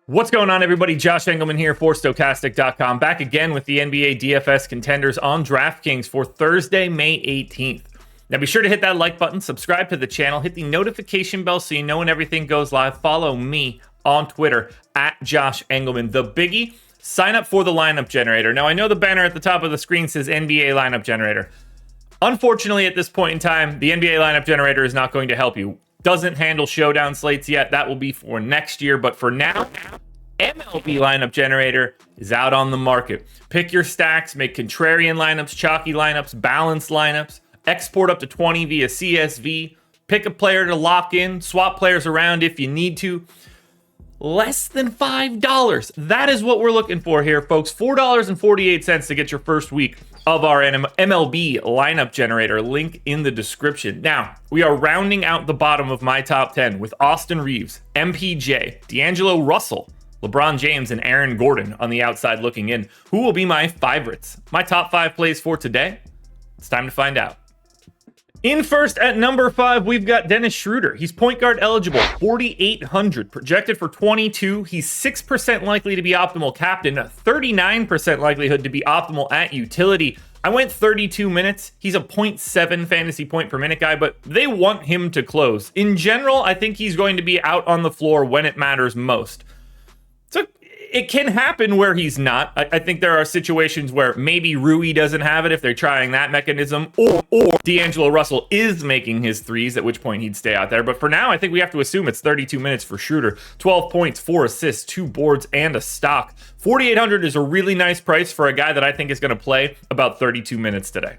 What's going on, everybody? Josh Engleman here for Stokastic.com. Back again with the NBA DFS contenders on DraftKings for Thursday, May 18th. Now be sure to hit that like button, subscribe to the channel, hit the notification bell so you know when everything goes live. Follow me on Twitter at Josh Engleman. The biggie, sign up for the lineup generator. Now I know the banner at the top of the screen says NBA lineup generator. Unfortunately, at this point in time, the NBA lineup generator is not going to help you. Doesn't handle showdown slates yet. That will be for next year. But for now, MLB lineup generator is out on the market. Pick your stacks, make contrarian lineups, chalky lineups, balanced lineups, export up to 20 via CSV, pick a player to lock in, swap players around if you need to. Less than $5. That is what we're looking for here, folks. $4.48 to get your first week of our MLB lineup generator. Link in the description. Now, we are rounding out the bottom of my top 10 with Austin Reeves, MPJ, D'Angelo Russell, LeBron James, and Aaron Gordon on the outside looking in. Who will be my favorites? My top 5 plays for today? It's time to find out. In first at number 5, we've got Dennis Schroeder. He's point guard eligible, 4,800, projected for 22. He's 6% likely to be optimal captain, 39% likelihood to be optimal at utility. I went 32 minutes. He's a 0.7 fantasy point per minute guy, but they want him to close. In general, I think he's going to be out on the floor when it matters most. So it can happen where he's not. I think there are situations where maybe Rui doesn't have it if they're trying that mechanism, or D'Angelo Russell is making his threes, at which point he'd stay out there. But for now, I think we have to assume it's 32 minutes for Schroeder. 12 points, 4 assists, 2 boards, and a stock. 4,800 is a really nice price for a guy that I think is going to play about 32 minutes today.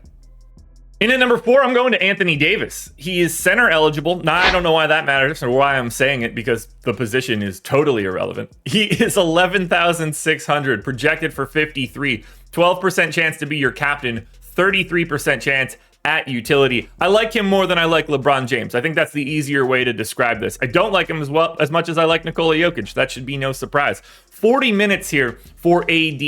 In at number 4, I'm going to Anthony Davis. He is center eligible. Now, I don't know why that matters or why I'm saying it, because the position is totally irrelevant. He is 11,600, projected for 53. 12% chance to be your captain, 33% chance at utility. I like him more than I like LeBron James. I think that's the easier way to describe this. I don't like him as much as I like Nikola Jokic. That should be no surprise. 40 minutes here for AD.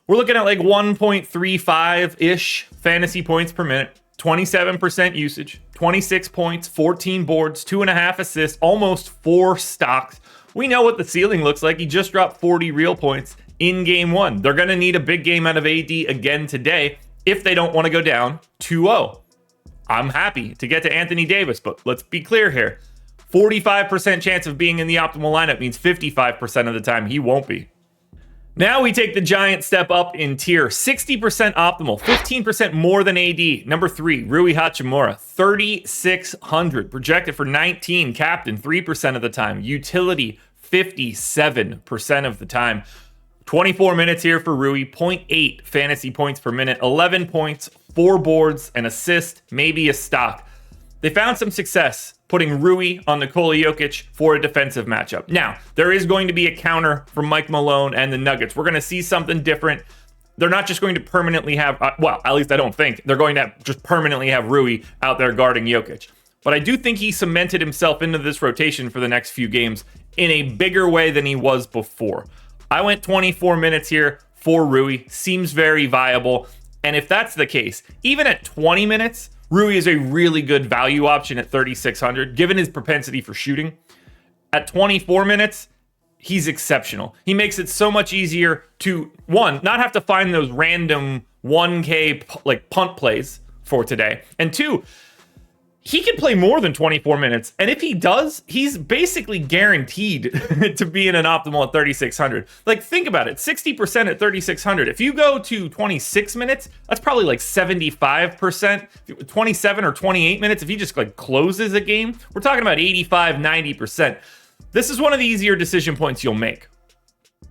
We're looking at like 1.35-ish fantasy points per minute, 27% usage, 26 points, 14 boards, 2.5 assists, almost 4 stocks. We know what the ceiling looks like. He just dropped 40 real points in game 1. They're going to need a big game out of AD again today if they don't want to go down 2-0. I'm happy to get to Anthony Davis, but let's be clear here. 45% chance of being in the optimal lineup means 55% of the time he won't be. Now we take the giant step up in tier. 60% optimal, 15% more than AD. Number 3, Rui HACHIMURA, 3,600, projected for 19, captain 3% of the time, utility 57% of the time. 24 minutes here for Rui, 0.8 fantasy points per minute, 11 points, 4 boards, an assist, maybe a stock. They found some success putting Rui on Nikola Jokic for a defensive matchup. Now, there is going to be a counter from Mike Malone and the Nuggets. We're going to see something different. They're not just going to permanently have, well, at least I don't think, they're going to just permanently have Rui out there guarding Jokic. But I do think he cemented himself into this rotation for the next few games in a bigger way than he was before. I went 24 minutes here for Rui. Seems very viable. And if that's the case, even at 20 minutes, Rui is a really good value option at 3,600, given his propensity for shooting. At 24 minutes, he's exceptional. He makes it so much easier to, 1, not have to find those random 1K like punt plays for today. And 2, he can play more than 24 minutes. And if he does, he's basically guaranteed to be in an optimal at 3,600. Like, think about it. 60% at 3,600. If you go to 26 minutes, that's probably like 75%. 27 or 28 minutes, if he just like closes a game, we're talking about 85, 90%. This is one of the easier decision points you'll make.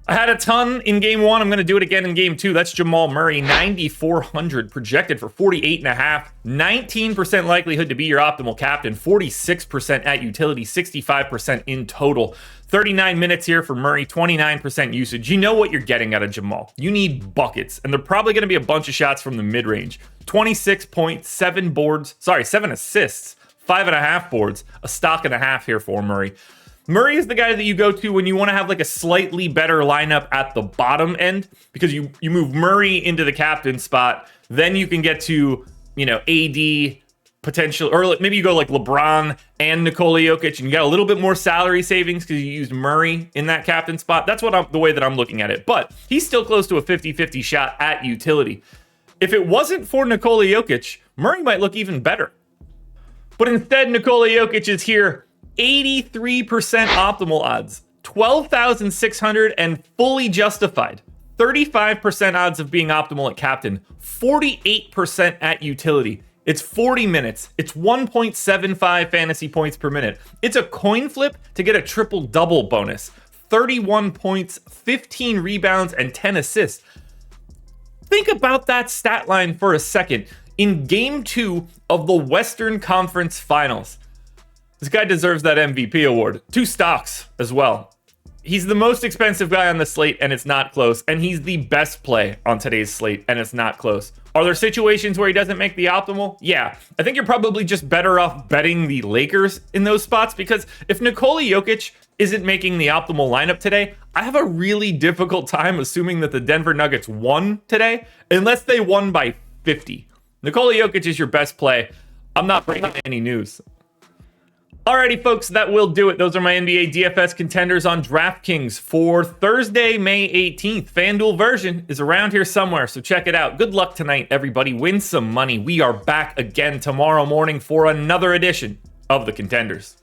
I had a ton in game 1. I'm going to do it again in game 2. That's Jamal Murray, 9,400, projected for 48.5. 19% likelihood to be your optimal captain, 46% at utility, 65% in total. 39 minutes here for Murray, 29% usage. You know what you're getting out of Jamal. You need buckets, and they're probably going to be a bunch of shots from the mid-range. 26 points, 7 assists, 5.5 boards, a stock and a half here for Murray. Murray is the guy that you go to when you want to have like a slightly better lineup at the bottom end, because you move Murray into the captain spot. Then you can get to, AD, potential, or maybe you go like LeBron and Nikola Jokic, and you got a little bit more salary savings because you used Murray in that captain spot. That's the way that I'm looking at it. But he's still close to a 50-50 shot at utility. If it wasn't for Nikola Jokic, Murray might look even better. But instead, Nikola Jokic is here, 83% optimal odds, 12,600 and fully justified. 35% odds of being optimal at captain, 48% at utility. It's 40 minutes. It's 1.75 fantasy points per minute. It's a coin flip to get a triple-double bonus. 31 points, 15 rebounds, and 10 assists. Think about that stat line for a second. In Game 2 of the Western Conference Finals, this guy deserves that MVP award. 2 stocks as well. He's the most expensive guy on the slate, and it's not close. And he's the best play on today's slate, and it's not close. Are there situations where he doesn't make the optimal? Yeah. I think you're probably just better off betting the Lakers in those spots, because if Nikola Jokic isn't making the optimal lineup today, I have a really difficult time assuming that the Denver Nuggets won today, unless they won by 50. Nikola Jokic is your best play. I'm not bringing any news. Alrighty, folks, that will do it. Those are my NBA DFS contenders on DraftKings for Thursday, May 18th. FanDuel version is around here somewhere, so check it out. Good luck tonight, everybody. Win some money. We are back again tomorrow morning for another edition of the Contenders.